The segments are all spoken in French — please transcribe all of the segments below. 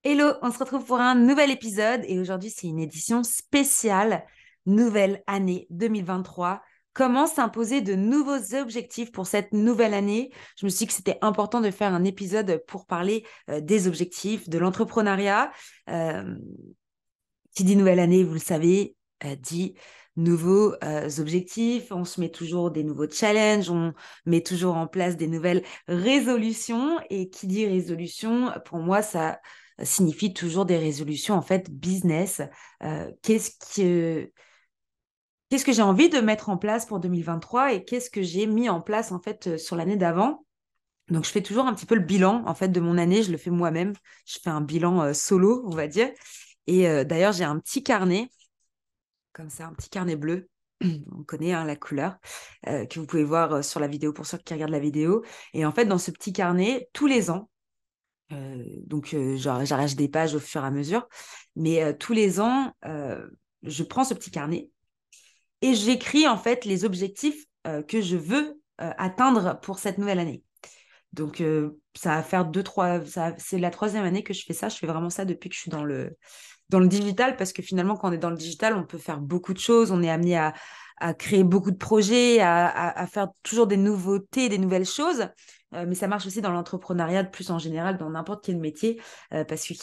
Hello, on se retrouve pour un nouvel épisode et aujourd'hui c'est une édition spéciale nouvelle année 2023. Comment s'imposer de nouveaux objectifs pour cette nouvelle année? Je me suis dit que c'était important de faire un épisode pour parler des objectifs, de l'entrepreneuriat. Euh, qui dit nouvelle année, vous le savez, dit nouveaux objectifs. On se met toujours des nouveaux challenges, on met toujours en place des nouvelles résolutions. Et qui dit résolution, pour moi, ça signifie toujours des résolutions en fait business. Euh, qu'est-ce que qu'est-ce que j'ai envie de mettre en place pour 2023 et qu'est-ce que j'ai mis en place en fait sur l'année d'avant. Donc je fais toujours un petit peu le bilan en fait de mon année, je le fais moi-même. Je fais un bilan solo, on va dire. Et d'ailleurs, j'ai un petit carnet comme ça, un petit carnet bleu. On connaît hein, la couleur que vous pouvez voir sur la vidéo pour ceux qui regardent la vidéo. Et en fait, dans ce petit carnet, tous les ans, genre, j'arrache des pages au fur et à mesure, mais tous les ans, je prends ce petit carnet et j'écris en fait les objectifs que je veux atteindre pour cette nouvelle année. Donc, ça va faire c'est la troisième année que je fais ça. Je fais vraiment ça depuis que je suis dans le digital, parce que finalement, quand on est dans le digital, on peut faire beaucoup de choses, on est amené à créer beaucoup de projets, à faire toujours des nouveautés, des nouvelles choses. Mais ça marche aussi dans l'entrepreneuriat, de plus en général, dans n'importe quel métier, parce que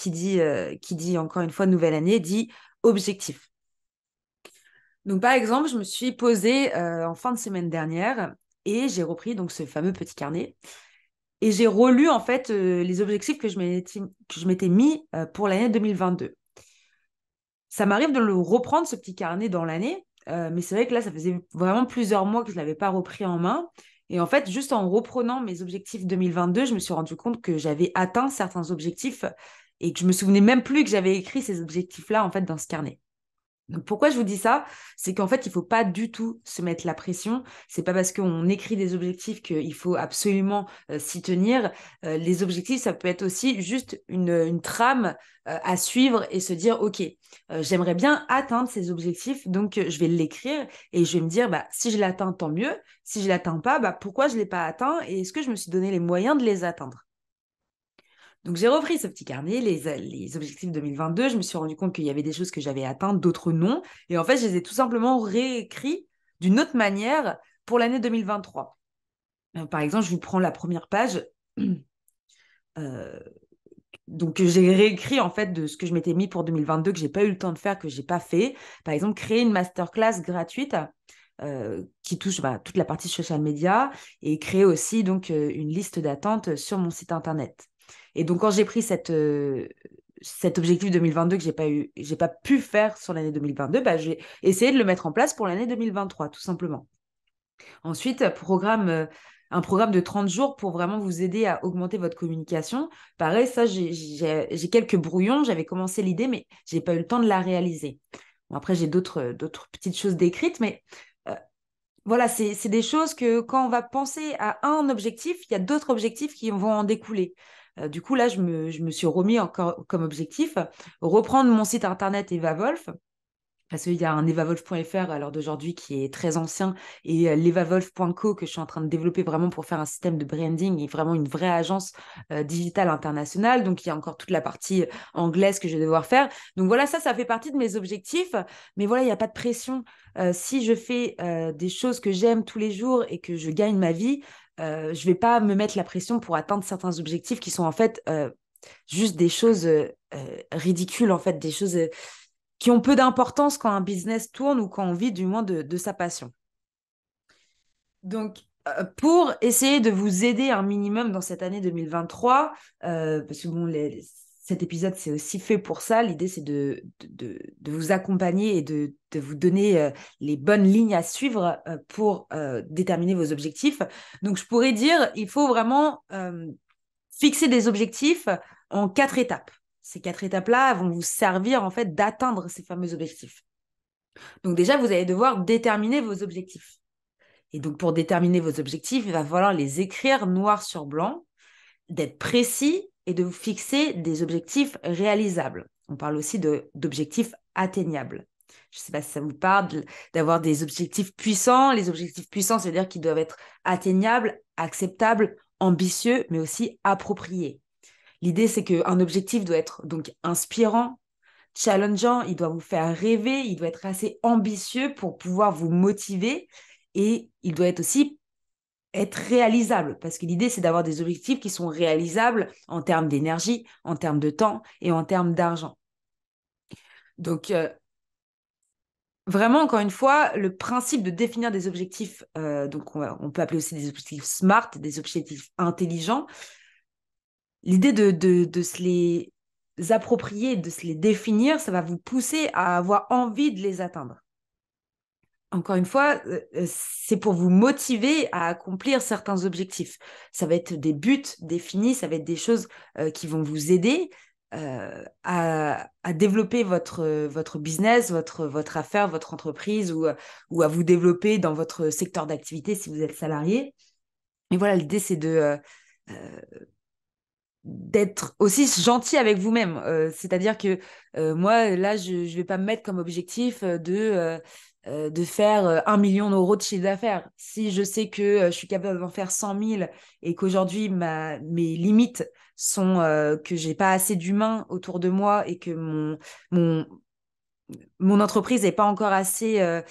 qui dit encore une fois nouvelle année, dit objectif. Donc, par exemple, je me suis posée en fin de semaine dernière et j'ai repris donc ce fameux petit carnet et j'ai relu en fait les objectifs que je m'étais mis pour l'année 2022. Ça m'arrive de le reprendre, ce petit carnet, dans l'année, mais c'est vrai que là, ça faisait vraiment plusieurs mois que je ne l'avais pas repris en main. Et en fait, juste en reprenant mes objectifs 2022, je me suis rendu compte que j'avais atteint certains objectifs et que je me souvenais même plus que j'avais écrit ces objectifs-là, en fait, dans ce carnet. Donc pourquoi je vous dis ça? C'est qu'en fait, il faut pas du tout se mettre la pression. C'est pas parce qu'on écrit des objectifs qu'il faut absolument s'y tenir. Les objectifs, ça peut être aussi juste une trame à suivre et se dire, OK, j'aimerais bien atteindre ces objectifs, donc je vais l'écrire et je vais me dire, bah, si je l'atteins, tant mieux. Si je l'atteins pas, bah, pourquoi je l'ai pas atteint et est-ce que je me suis donné les moyens de les atteindre? Donc, j'ai repris ce petit carnet, les objectifs 2022. Je me suis rendu compte qu'il y avait des choses que j'avais atteintes, d'autres non. Et en fait, je les ai tout simplement réécrits d'une autre manière pour l'année 2023. Par exemple, je vous prends la première page. Euh, donc, j'ai réécrit en fait de ce que je m'étais mis pour 2022, que j'ai pas eu le temps de faire, que j'ai pas fait. Par exemple, créer une masterclass gratuite qui touche toute la partie social media et créer aussi donc une liste d'attente sur mon site internet. Et donc, quand j'ai pris cet objectif 2022 que j'ai pas pu faire sur l'année 2022, bah, j'ai essayé de le mettre en place pour l'année 2023, tout simplement. Ensuite, un programme de 30 jours pour vraiment vous aider à augmenter votre communication. Pareil, ça, j'ai quelques brouillons. J'avais commencé l'idée, mais j'ai pas eu le temps de la réaliser. Bon, après, j'ai d'autres petites choses décrites, mais euh, voilà, c'est des choses que quand on va penser à un objectif, il y a d'autres objectifs qui vont en découler. Du coup, là, je me suis remis encore comme objectif reprendre mon site internet EvaVolf, parce qu'il y a un evavolf.fr à l'heure d'aujourd'hui qui est très ancien et l'evavolf.co que je suis en train de développer vraiment pour faire un système de branding et vraiment une vraie agence digitale internationale. Donc, il y a encore toute la partie anglaise que je vais devoir faire. Donc, voilà, ça fait partie de mes objectifs. Mais voilà, il n'y a pas de pression. Si je fais des choses que j'aime tous les jours et que je gagne ma vie, je ne vais pas me mettre la pression pour atteindre certains objectifs qui sont en fait juste des choses ridicules, en fait, des choses qui ont peu d'importance quand un business tourne ou quand on vit du moins de sa passion. Donc, pour essayer de vous aider un minimum dans cette année 2023, parce que bon, cet épisode, c'est aussi fait pour ça. L'idée, c'est de vous accompagner et de vous donner les bonnes lignes à suivre pour déterminer vos objectifs. Donc, je pourrais dire, il faut vraiment fixer des objectifs en 4 étapes. Ces 4 étapes-là vont vous servir en fait d'atteindre ces fameux objectifs. Donc déjà, vous allez devoir déterminer vos objectifs. Et donc pour déterminer vos objectifs, il va falloir les écrire noir sur blanc, d'être précis et de vous fixer des objectifs réalisables. On parle aussi d'objectifs atteignables. Je ne sais pas si ça vous parle d'avoir des objectifs puissants. Les objectifs puissants, c'est-à-dire qu'ils doivent être atteignables, acceptables, ambitieux, mais aussi appropriés. L'idée, c'est qu'un objectif doit être donc inspirant, challengeant, il doit vous faire rêver, il doit être assez ambitieux pour pouvoir vous motiver et il doit être aussi être réalisable parce que l'idée, c'est d'avoir des objectifs qui sont réalisables en termes d'énergie, en termes de temps et en termes d'argent. Donc, vraiment, encore une fois, le principe de définir des objectifs, donc on peut appeler aussi des objectifs SMART, des objectifs intelligents, l'idée de se les approprier, de se les définir, ça va vous pousser à avoir envie de les atteindre. Encore une fois, c'est pour vous motiver à accomplir certains objectifs. Ça va être des buts définis, ça va être des choses qui vont vous aider à développer votre business, votre affaire, votre entreprise ou à vous développer dans votre secteur d'activité si vous êtes salarié. Et voilà, l'idée, c'est euh, d'être aussi gentil avec vous-même. C'est-à-dire que moi, là, je ne vais pas me mettre comme objectif de faire 1 million d'euros de chiffre d'affaires. Si je sais que je suis capable d'en faire 100 000 et qu'aujourd'hui, mes limites sont que j'ai pas assez d'humains autour de moi et que mon, mon entreprise n'est pas encore assez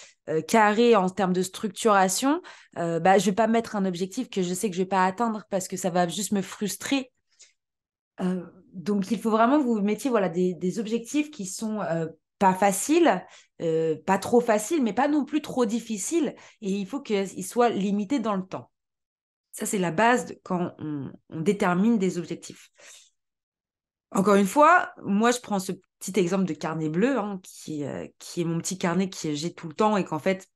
carrée en termes de structuration, bah, je vais pas mettre un objectif que je sais que je vais pas atteindre parce que ça va juste me frustrer. Donc, il faut vraiment que vous mettiez voilà, des objectifs qui sont pas faciles, pas trop faciles, mais pas non plus trop difficiles. Et il faut qu'ils soient limités dans le temps. Ça, c'est la base quand on détermine des objectifs. Encore une fois, moi, je prends ce petit exemple de carnet bleu, hein, qui est mon petit carnet que j'ai tout le temps et qu'en fait,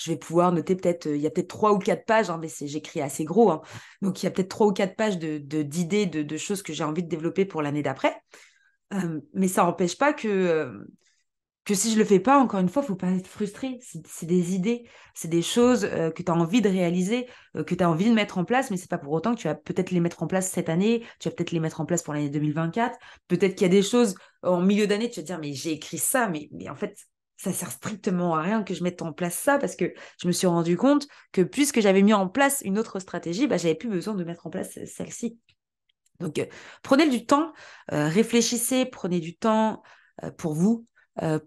je vais pouvoir noter peut-être, il y a peut-être 3 ou 4 pages, hein, mais j'écris assez gros, hein. Donc, il y a peut-être 3 ou 4 pages d'idées, de choses que j'ai envie de développer pour l'année d'après. Mais ça n'empêche pas que si je le fais pas, encore une fois, il faut pas être frustré. C'est des idées, c'est des choses que tu as envie de réaliser, que tu as envie de mettre en place, mais c'est pas pour autant que tu vas peut-être les mettre en place cette année, tu vas peut-être les mettre en place pour l'année 2024. Peut-être qu'il y a des choses en milieu d'année, tu vas te dire, mais j'ai écrit ça, mais en fait, ça sert strictement à rien que je mette en place ça parce que je me suis rendu compte que puisque j'avais mis en place une autre stratégie, bah, j'avais plus besoin de mettre en place celle-ci. Donc, prenez du temps, réfléchissez, prenez du temps pour vous. Euh,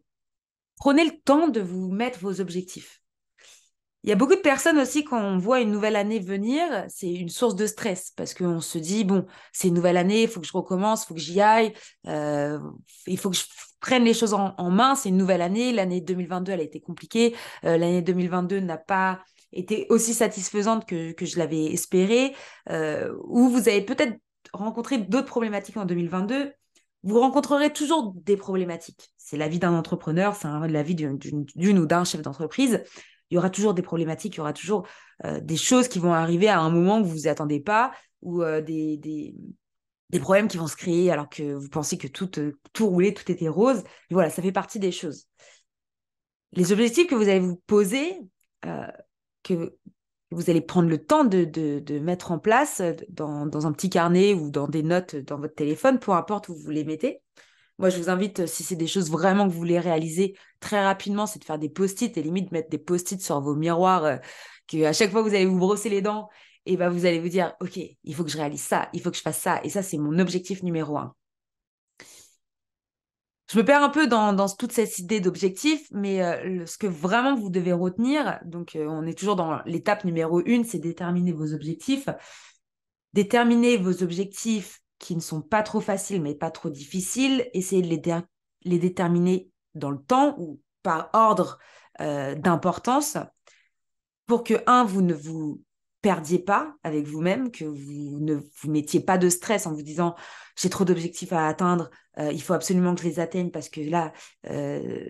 Prenez le temps de vous mettre vos objectifs. Il y a beaucoup de personnes aussi, quand on voit une nouvelle année venir, c'est une source de stress parce qu'on se dit, bon, c'est une nouvelle année, il faut que je recommence, il faut que j'y aille, il faut que je prenne les choses en main, c'est une nouvelle année, l'année 2022, elle a été compliquée, l'année 2022 n'a pas été aussi satisfaisante que je l'avais espéré, ou vous avez peut-être rencontré d'autres problématiques en 2022. Vous rencontrerez toujours des problématiques. C'est la vie d'un entrepreneur, c'est la vie d'une ou d'un chef d'entreprise. Il y aura toujours des problématiques, il y aura toujours des choses qui vont arriver à un moment où vous vous y attendez pas, ou des problèmes qui vont se créer alors que vous pensez que tout roulait, tout était rose. Et voilà, ça fait partie des choses. Les objectifs que vous allez vous poser, euh, que vous allez prendre le temps de mettre en place dans un petit carnet ou dans des notes dans votre téléphone, peu importe où vous les mettez. Moi, je vous invite, si c'est des choses vraiment que vous voulez réaliser très rapidement, c'est de faire des post-it et limite mettre des post-it sur vos miroirs, que à chaque fois que vous allez vous brosser les dents, et ben vous allez vous dire, OK, il faut que je réalise ça, il faut que je fasse ça. Et ça, c'est mon objectif numéro 1. Je me perds un peu dans toute cette idée d'objectif, mais ce que vraiment vous devez retenir, donc on est toujours dans l'étape numéro 1, c'est déterminer vos objectifs. Déterminer vos objectifs qui ne sont pas trop faciles, mais pas trop difficiles. Essayez de les déterminer dans le temps ou par ordre d'importance pour que, un, vous ne vous perdiez pas avec vous-même, que vous ne vous mettiez pas de stress en vous disant j'ai trop d'objectifs à atteindre, il faut absolument que je les atteigne parce que là, euh,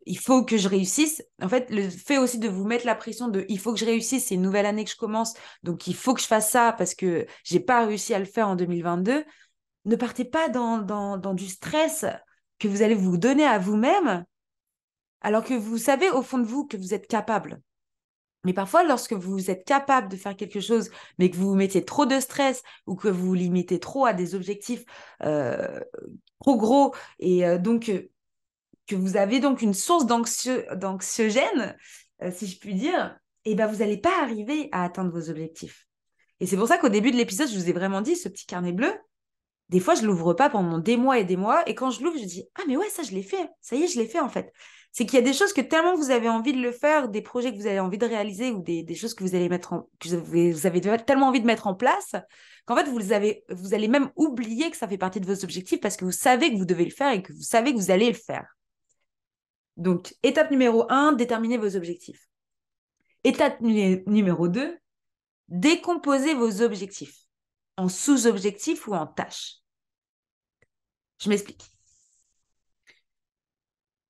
il faut que je réussisse. En fait, le fait aussi de vous mettre la pression de il faut que je réussisse, c'est une nouvelle année que je commence, donc il faut que je fasse ça parce que j'ai pas réussi à le faire en 2022. Ne partez pas dans du stress que vous allez vous donner à vous-même alors que vous savez au fond de vous que vous êtes capable. Mais parfois, lorsque vous êtes capable de faire quelque chose, mais que vous vous mettiez trop de stress ou que vous vous limitez trop à des objectifs euh, trop gros et donc que vous avez donc une source d'anxiogène, si je puis dire, et ben vous n'allez pas arriver à atteindre vos objectifs. Et c'est pour ça qu'au début de l'épisode, je vous ai vraiment dit, ce petit carnet bleu, Des fois, je ne l'ouvre pas pendant des mois et des mois. Et quand je l'ouvre, je dis, ah, mais ouais, ça, je l'ai fait. Ça y est, je l'ai fait, en fait. C'est qu'il y a des choses que tellement vous avez envie de le faire, des projets que vous avez envie de réaliser ou des choses que vous allez que vous avez tellement envie de mettre en place qu'en fait, vous allez même oublier que ça fait partie de vos objectifs parce que vous savez que vous devez le faire et que vous savez que vous allez le faire. Donc, étape numéro 1, déterminez vos objectifs. Étape numéro 2, décomposez vos objectifs en sous-objectifs ou en tâches. Je m'explique.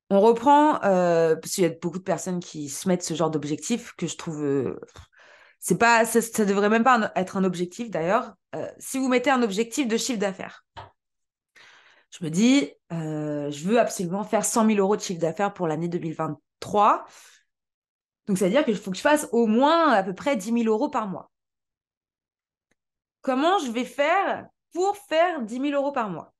On reprend, parce qu'il y a beaucoup de personnes qui se mettent ce genre d'objectif que je trouve, c'est pas, ça devrait même pas être un objectif d'ailleurs. Si vous mettez un objectif de chiffre d'affaires, je me dis, je veux absolument faire 100 000 euros de chiffre d'affaires pour l'année 2023. Donc, ça veut dire qu'il faut que je fasse au moins à peu près 10 000 euros par mois. Comment je vais faire pour faire 10 000 euros par mois?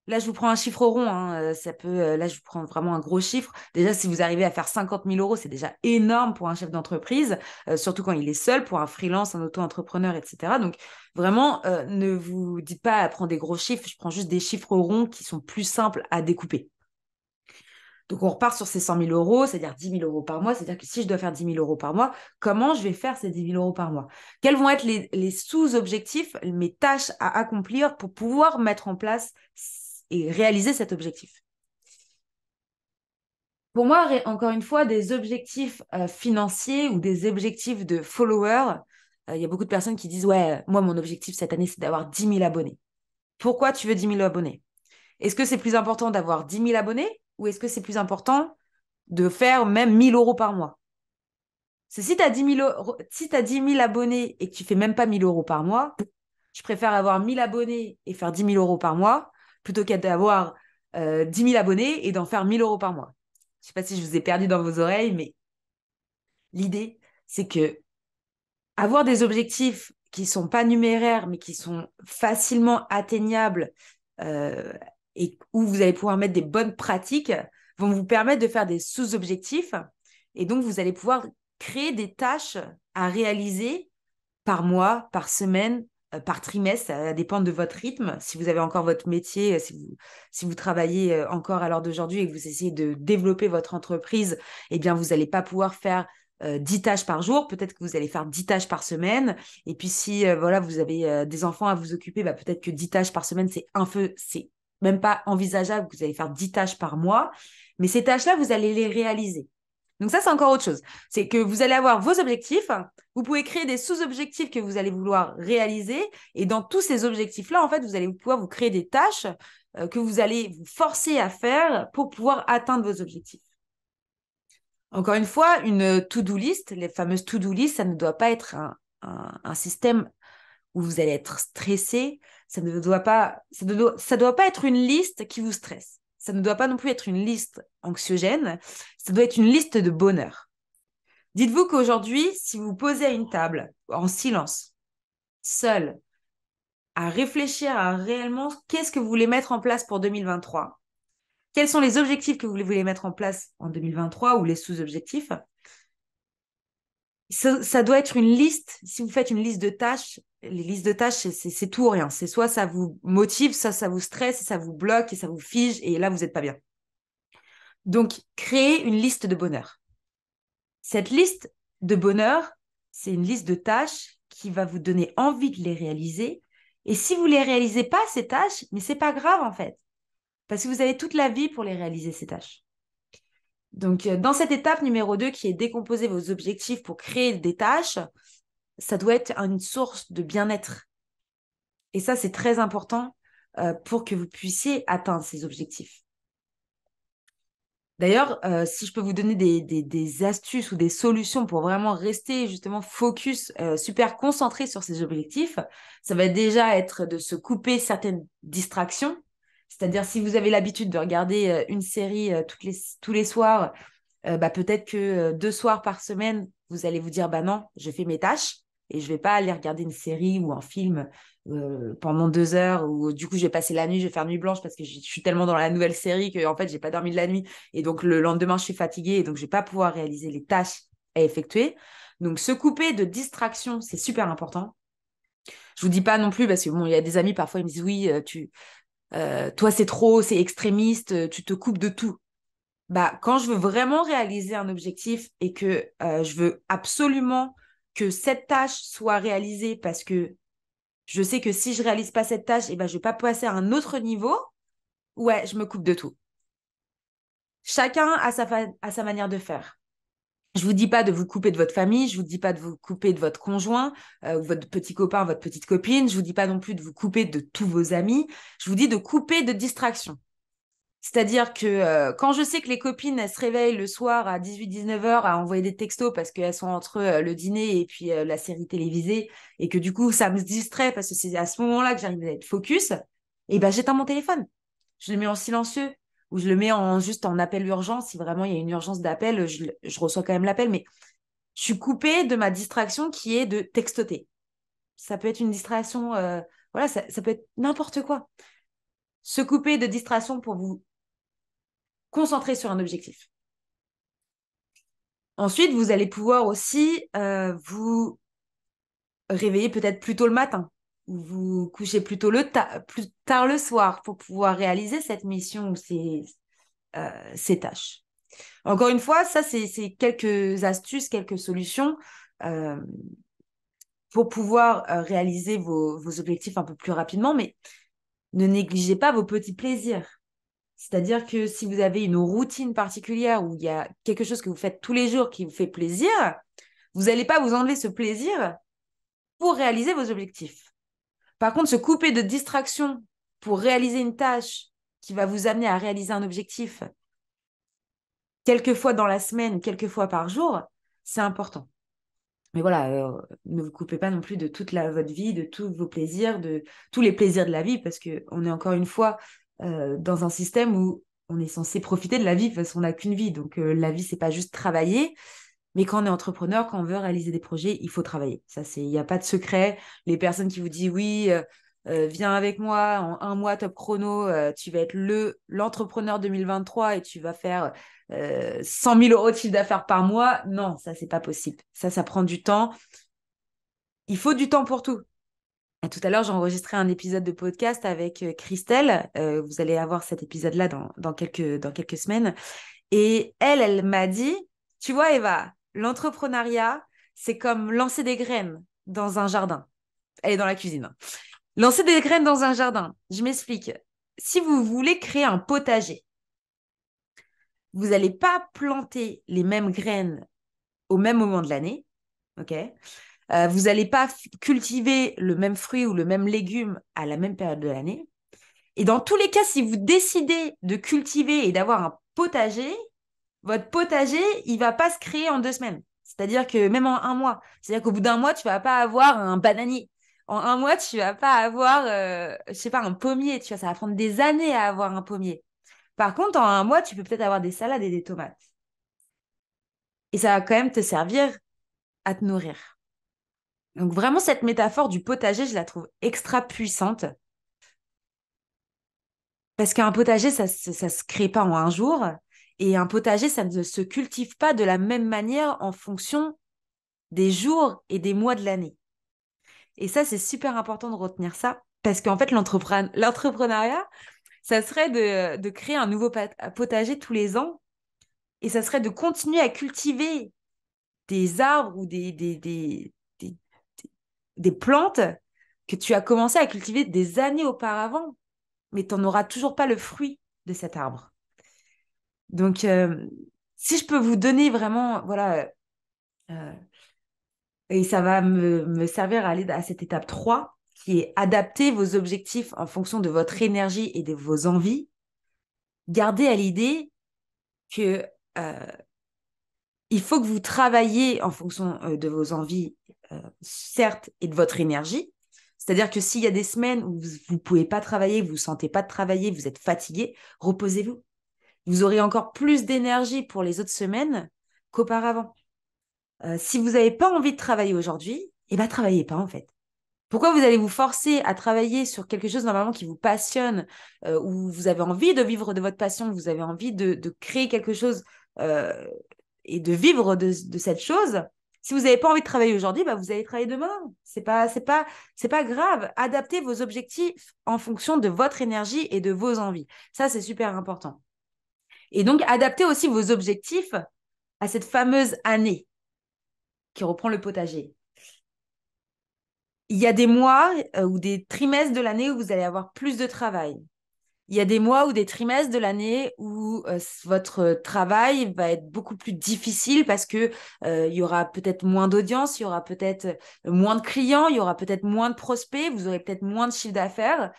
Là, je vous prends un chiffre rond, hein, là, je vous prends vraiment un gros chiffre. Déjà, si vous arrivez à faire 50 000 euros, c'est déjà énorme pour un chef d'entreprise, surtout quand il est seul, pour un freelance, un auto-entrepreneur, etc. Donc, vraiment, ne vous dites pas à prendre des gros chiffres. Je prends juste des chiffres ronds qui sont plus simples à découper. Donc, on repart sur ces 100 000 euros, c'est-à-dire 10 000 euros par mois. C'est-à-dire que si je dois faire 10 000 euros par mois, comment je vais faire ces 10 000 euros par mois? Quels vont être les sous-objectifs, mes tâches à accomplir pour pouvoir mettre en place et réaliser cet objectif? Pour moi, encore une fois, des objectifs financiers ou des objectifs de followers, il y a beaucoup de personnes qui disent, ouais, moi, mon objectif cette année, c'est d'avoir 10 000 abonnés. Pourquoi tu veux 10 000 abonnés? Est-ce que c'est plus important d'avoir 10 000 abonnés ou est-ce que c'est plus important de faire même 1 000 euros par mois? C'est si tu as 10 000, si t'as 10 000 abonnés et que tu fais même pas 1 000 euros par mois, je préfère avoir 1 000 abonnés et faire 10 000 euros par mois plutôt qu'à d'avoir 10 000 abonnés et d'en faire 1 000 euros par mois. Je ne sais pas si je vous ai perdu dans vos oreilles, mais l'idée, c'est que avoir des objectifs qui ne sont pas numéraires, mais qui sont facilement atteignables euh, et où vous allez pouvoir mettre des bonnes pratiques, vont vous permettre de faire des sous-objectifs. Et donc, vous allez pouvoir créer des tâches à réaliser par mois, par semaine, par trimestre. Ça dépend de votre rythme. Si vous avez encore votre métier, si vous travaillez encore à l'heure d'aujourd'hui et que vous essayez de développer votre entreprise, eh bien, vous n'allez pas pouvoir faire 10 tâches par jour. Peut-être que vous allez faire 10 tâches par semaine. Et puis, si voilà, vous avez des enfants à vous occuper, bah, peut-être que 10 tâches par semaine, c'est même pas envisageable que vous allez faire 10 tâches par mois. Mais ces tâches-là, vous allez les réaliser. Donc ça, c'est encore autre chose. C'est que vous allez avoir vos objectifs, vous pouvez créer des sous-objectifs que vous allez vouloir réaliser, et dans tous ces objectifs-là, en fait, vous allez pouvoir vous créer des tâches que vous allez vous forcer à faire pour pouvoir atteindre vos objectifs. Encore une fois, une to-do list, les fameuses to-do list, ça ne doit pas être un système où vous allez être stressé. Ça doit pas être une liste qui vous stresse. Ça ne doit pas non plus être une liste anxiogène. Ça doit être une liste de bonheur. Dites-vous qu'aujourd'hui, si vous vous posez à une table, en silence, seul, à réfléchir à réellement qu'est-ce que vous voulez mettre en place pour 2023, quels sont les objectifs que vous voulez mettre en place en 2023 ou les sous-objectifs, ça doit être une liste. Si vous faites une liste de tâches, les listes de tâches, c'est tout ou rien. C'est soit ça vous motive, soit ça vous stresse, ça vous bloque et ça vous fige et là, vous n'êtes pas bien. Donc, créez une liste de bonheur. Cette liste de bonheur, c'est une liste de tâches qui va vous donner envie de les réaliser. Et si vous ne les réalisez pas, ces tâches, mais c'est pas grave en fait. Parce que vous avez toute la vie pour les réaliser, ces tâches. Donc, dans cette étape numéro 2, qui est décomposer vos objectifs pour créer des tâches, ça doit être une source de bien-être. Et ça, c'est très important pour que vous puissiez atteindre ces objectifs. D'ailleurs, si je peux vous donner des astuces ou des solutions pour vraiment rester justement focus, super concentré sur ces objectifs, ça va déjà être de se couper certaines distractions. C'est-à-dire, si vous avez l'habitude de regarder une série tous les soirs, bah, peut-être que 2 soirs par semaine, vous allez vous dire, bah non, je fais mes tâches et je ne vais pas aller regarder une série ou un film pendant 2 heures ou du coup, je vais passer la nuit, je vais faire nuit blanche parce que je suis tellement dans la nouvelle série que en fait, j'ai pas dormi de la nuit et donc le lendemain, je suis fatiguée et donc je vais pas pouvoir réaliser les tâches à effectuer. Donc, se couper de distractions, c'est super important. Je vous dis pas non plus, parce que bon, il y a des amis, parfois, ils me disent, oui, toi, c'est trop, c'est extrémiste, tu te coupes de tout. Bah, quand je veux vraiment réaliser un objectif et que je veux absolument que cette tâche soit réalisée parce que je sais que si je réalise pas cette tâche, je vais pas passer à un autre niveau, ouais, je me coupe de tout. Chacun a sa manière de faire. Je vous dis pas de vous couper de votre famille, je vous dis pas de vous couper de votre conjoint, votre petit copain, votre petite copine, je vous dis pas non plus de vous couper de tous vos amis, je vous dis de couper de distractions. C'est-à-dire que quand je sais que les copines, elles se réveillent le soir à 18-19 heures à envoyer des textos parce qu'elles sont entre le dîner et puis la série télévisée et que du coup, ça me distrait parce que c'est à ce moment-là que j'arrive à être focus, et ben j'éteins mon téléphone. Je le mets en silencieux ou je le mets juste en appel urgent. Si vraiment il y a une urgence d'appel, je reçois quand même l'appel, mais je suis coupée de ma distraction qui est de textoter. Ça peut être une distraction, voilà, ça peut être n'importe quoi. Se couper de distraction pour vous concentrer sur un objectif. Ensuite, vous allez pouvoir aussi vous réveiller peut-être plus tôt le matin ou vous coucher plus tard le soir pour pouvoir réaliser cette mission ou ces tâches. Encore une fois, ça, c'est quelques astuces, quelques solutions euh, pour pouvoir réaliser vos objectifs un peu plus rapidement, mais ne négligez pas vos petits plaisirs. C'est-à-dire que si vous avez une routine particulière où il y a quelque chose que vous faites tous les jours qui vous fait plaisir, vous n'allez pas vous enlever ce plaisir pour réaliser vos objectifs. Par contre, se couper de distraction pour réaliser une tâche qui va vous amener à réaliser un objectif quelques fois dans la semaine, quelques fois par jour, c'est important. Mais voilà, ne vous coupez pas non plus de toute votre vie, de tous vos plaisirs, de tous les plaisirs de la vie, parce qu'on est encore une fois dans un système où on est censé profiter de la vie, parce qu'on n'a qu'une vie. Donc la vie, c'est pas juste travailler, mais quand on est entrepreneur, quand on veut réaliser des projets, il faut travailler. Ça, il n'y a pas de secret. Les personnes qui vous disent oui, viens avec moi en un mois top chrono, tu vas être l'entrepreneur 2023 et tu vas faire 100 000 euros de chiffre d'affaires par mois. Non, ça, c'est pas possible. Ça prend du temps. Il faut du temps pour tout. Et tout à l'heure, j'ai enregistré un épisode de podcast avec Christelle. Vous allez avoir cet épisode-là dans quelques semaines. Et elle m'a dit, tu vois, Eva, l'entrepreneuriat, c'est comme lancer des graines dans un jardin. Elle est dans la cuisine. Lancer des graines dans un jardin. Je m'explique. Si vous voulez créer un potager, vous n'allez pas planter les mêmes graines au même moment de l'année. OK. Vous n'allez pas cultiver le même fruit ou le même légume à la même période de l'année. Et dans tous les cas, si vous décidez de cultiver et d'avoir un potager, votre potager, il va pas se créer en 2 semaines. C'est-à-dire que même en un mois. C'est-à-dire qu'au bout d'un mois, tu vas pas avoir un bananier. En un mois, tu vas pas avoir, je sais pas, un pommier. Tu vois, ça va prendre des années à avoir un pommier. Par contre, en un mois, tu peux peut-être avoir des salades et des tomates. Et ça va quand même te servir à te nourrir. Donc vraiment, cette métaphore du potager, je la trouve extra puissante. Parce qu'un potager, ça se crée pas en un jour. Et un potager, ça ne se cultive pas de la même manière en fonction des jours et des mois de l'année. Et ça, c'est super important de retenir ça. Parce qu'en fait, l'entrepreneuriat, ça serait de créer un nouveau potager tous les ans. Et ça serait de continuer à cultiver des arbres ou des, des plantes que tu as commencé à cultiver des années auparavant, mais tu n'auras toujours pas le fruit de cet arbre. Donc, si je peux vous donner vraiment, voilà, euh, et ça va me servir à aller à cette étape 3, qui est adapter vos objectifs en fonction de votre énergie et de vos envies. Gardez à l'idée que il faut que vous travailliez en fonction de vos envies, certes, et de votre énergie. C'est-à-dire que s'il y a des semaines où vous ne pouvez pas travailler, vous ne sentez pas de travailler, vous êtes fatigué, reposez-vous. Vous aurez encore plus d'énergie pour les autres semaines qu'auparavant. Si vous n'avez pas envie de travailler aujourd'hui, eh bien, travaillez pas en fait. Pourquoi vous allez vous forcer à travailler sur quelque chose normalement qui vous passionne, où vous avez envie de vivre de votre passion, vous avez envie de créer quelque chose et de vivre de cette chose, Si vous n'avez pas envie de travailler aujourd'hui, bah, vous allez travailler demain. C'est pas grave. Adaptez vos objectifs en fonction de votre énergie et de vos envies. Ça, c'est super important. Et donc, adaptez aussi vos objectifs à cette fameuse année qui reprend le potager. Il y a des mois ou des trimestres de l'année où vous allez avoir plus de travail. Il y a des mois ou des trimestres de l'année où votre travail va être beaucoup plus difficile parce que il y aura peut-être moins d'audience, il y aura peut-être moins de clients, il y aura peut-être moins de prospects, vous aurez peut-être moins de chiffre d'affaires.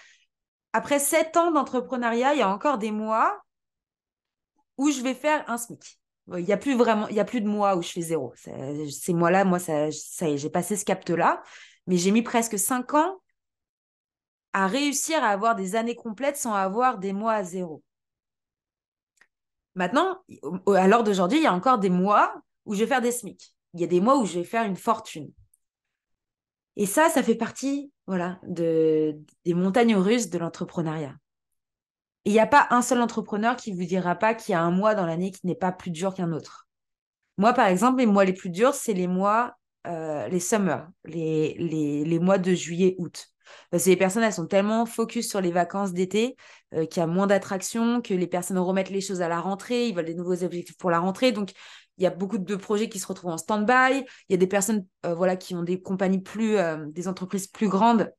Après 7 ans d'entrepreneuriat, il y a encore des mois où je vais faire un SMIC. Il n'y a plus vraiment, il y a plus de mois où je fais zéro. Ces mois-là, moi, ça y est, j'ai passé ce cap-là. Mais j'ai mis presque 5 ans à réussir à avoir des années complètes sans avoir des mois à zéro. Maintenant, à l'heure d'aujourd'hui, il y a encore des mois où je vais faire des SMIC. Il y a des mois où je vais faire une fortune. Et ça fait partie, voilà, des montagnes russes de l'entrepreneuriat. Et il n'y a pas un seul entrepreneur qui vous dira pas qu'il y a un mois dans l'année qui n'est pas plus dur qu'un autre. Moi, par exemple, les mois les plus durs, c'est les mois, les summers, les mois de juillet, août. Parce que les personnes, elles sont tellement focus sur les vacances d'été qu'il y a moins d'attractions, que les personnes remettent les choses à la rentrée, ils veulent des nouveaux objectifs pour la rentrée. Donc, il y a beaucoup de projets qui se retrouvent en stand-by. Il y a des personnes voilà, qui ont des compagnies des entreprises plus grandes.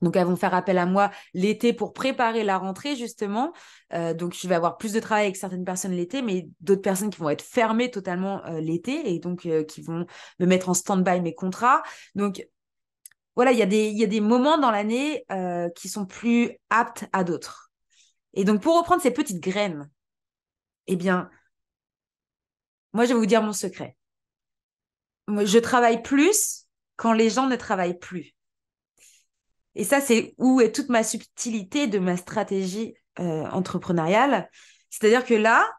Donc, elles vont faire appel à moi l'été pour préparer la rentrée, justement. Donc, je vais avoir plus de travail avec certaines personnes l'été, mais d'autres personnes qui vont être fermées totalement l'été et donc qui vont me mettre en stand-by mes contrats. Donc, voilà, il y a des moments dans l'année qui sont plus aptes à d'autres. Et donc, pour reprendre ces petites graines, eh bien, moi, je vais vous dire mon secret. Moi, je travaille plus quand les gens ne travaillent plus. Et ça, c'est où est toute ma subtilité de ma stratégie entrepreneuriale. C'est-à-dire que là,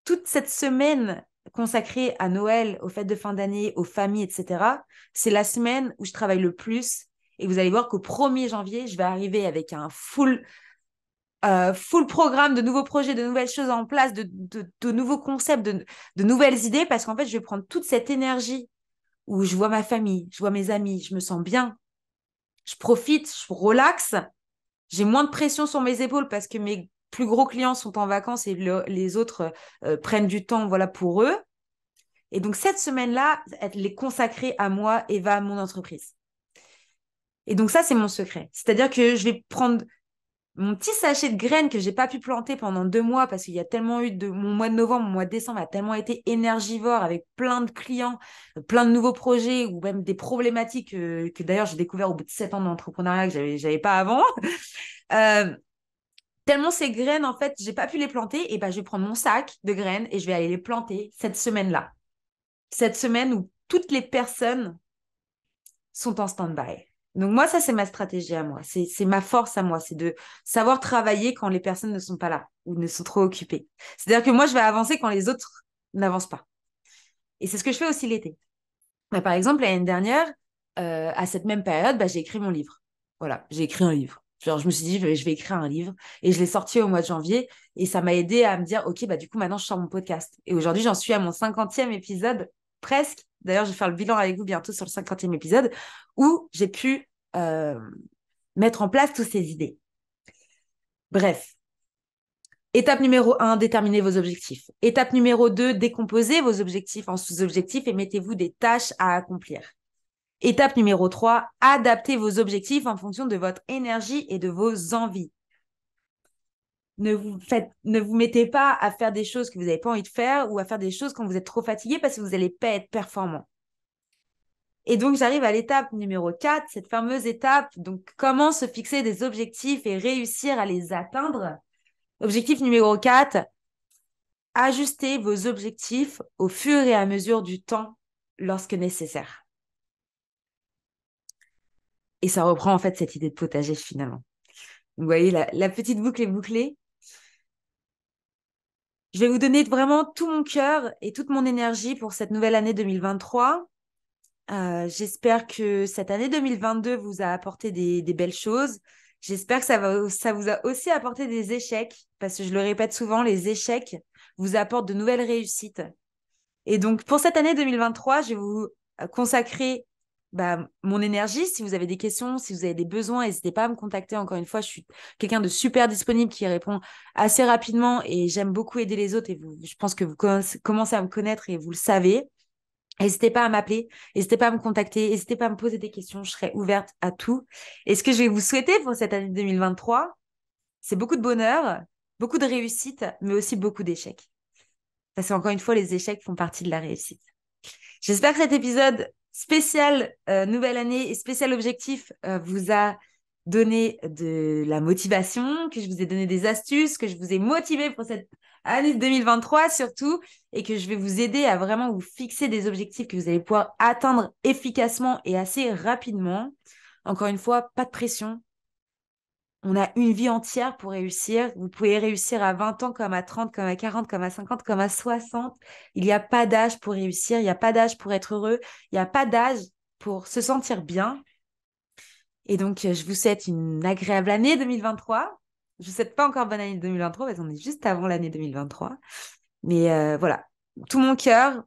toute cette semaine consacrée à Noël, aux fêtes de fin d'année, aux familles, etc., c'est la semaine où je travaille le plus. Et vous allez voir qu'au 1er janvier, je vais arriver avec un full programme de nouveaux projets, de nouvelles choses en place, de nouveaux concepts, de nouvelles idées, parce qu'en fait, je vais prendre toute cette énergie où je vois ma famille, je vois mes amis, je me sens bien, je profite, je relaxe. J'ai moins de pression sur mes épaules parce que mes plus gros clients sont en vacances et les autres prennent du temps voilà, pour eux. Et donc, cette semaine-là, elle est consacrée à moi et va à mon entreprise. Et donc, ça, c'est mon secret. C'est-à-dire que je vais prendre mon petit sachet de graines que j'ai pas pu planter pendant 2 mois parce qu'il y a tellement eu mon mois de novembre, mon mois de décembre a tellement été énergivore avec plein de clients, plein de nouveaux projets ou même des problématiques que d'ailleurs j'ai découvert au bout de 7 ans d'entrepreneuriat que j'avais pas avant. Euh, Tellement ces graines, en fait, j'ai pas pu les planter, et ben je vais prendre mon sac de graines et je vais aller les planter cette semaine-là. Cette semaine où toutes les personnes sont en stand-by. Donc moi, ça, c'est ma stratégie à moi. C'est ma force à moi. C'est de savoir travailler quand les personnes ne sont pas là ou ne sont trop occupées. C'est-à-dire que moi, je vais avancer quand les autres n'avancent pas. Et c'est ce que je fais aussi l'été. Bah, par exemple, l'année dernière, à cette même période, bah, j'ai écrit mon livre. Voilà, j'ai écrit un livre. Genre, je me suis dit, je vais écrire un livre. Et je l'ai sorti au mois de janvier. Et ça m'a aidé à me dire, OK, bah, du coup, maintenant, je sors mon podcast. Et aujourd'hui, j'en suis à mon 50e épisode, presque. D'ailleurs, je vais faire le bilan avec vous bientôt sur le 50e épisode, où j'ai pu euh, mettre en place toutes ces idées. Bref. Étape numéro 1, déterminez vos objectifs. Étape numéro 2, décomposez vos objectifs en sous-objectifs et mettez-vous des tâches à accomplir. Étape numéro 3, adaptez vos objectifs en fonction de votre énergie et de vos envies. Ne vous mettez pas à faire des choses que vous n'avez pas envie de faire ou à faire des choses quand vous êtes trop fatigué parce que vous n'allez pas être performant. Et donc, j'arrive à l'étape numéro 4, cette fameuse étape. Donc, comment se fixer des objectifs et réussir à les atteindre? Objectif numéro 4, ajustez vos objectifs au fur et à mesure du temps lorsque nécessaire. Et ça reprend en fait cette idée de potager finalement. Vous voyez, la petite boucle est bouclée. Je vais vous donner vraiment tout mon cœur et toute mon énergie pour cette nouvelle année 2023. J'espère que cette année 2022 vous a apporté des belles choses. J'espère que ça vous a aussi apporté des échecs, parce que je le répète souvent, les échecs vous apportent de nouvelles réussites. Et donc, pour cette année 2023, je vais vous consacrer mon énergie. Si vous avez des questions, si vous avez des besoins, n'hésitez pas à me contacter. Encore une fois, je suis quelqu'un de super disponible qui répond assez rapidement et j'aime beaucoup aider les autres. Et je pense que vous commencez à me connaître et vous le savez. N'hésitez pas à m'appeler, n'hésitez pas à me contacter, n'hésitez pas à me poser des questions. Je serai ouverte à tout. Et ce que je vais vous souhaiter pour cette année 2023, c'est beaucoup de bonheur, beaucoup de réussite, mais aussi beaucoup d'échecs. Parce qu'encore une fois, les échecs font partie de la réussite. J'espère que cet épisode spécial nouvelle année et spécial objectif vous a donné de la motivation, que je vous ai donné des astuces, que je vous ai motivé pour cette année 2023 surtout, et que je vais vous aider à vraiment vous fixer des objectifs que vous allez pouvoir atteindre efficacement et assez rapidement. Encore une fois, pas de pression. On a une vie entière pour réussir. Vous pouvez réussir à 20 ans, comme à 30, comme à 40, comme à 50, comme à 60. Il n'y a pas d'âge pour réussir. Il n'y a pas d'âge pour être heureux. Il n'y a pas d'âge pour se sentir bien. Et donc, je vous souhaite une agréable année 2023. Je ne vous souhaite pas encore bonne année 2023 parce qu'on est juste avant l'année 2023. Mais voilà, tout mon cœur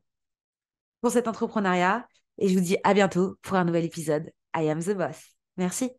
pour cet entrepreneuriat. Et je vous dis à bientôt pour un nouvel épisode. I am the boss. Merci.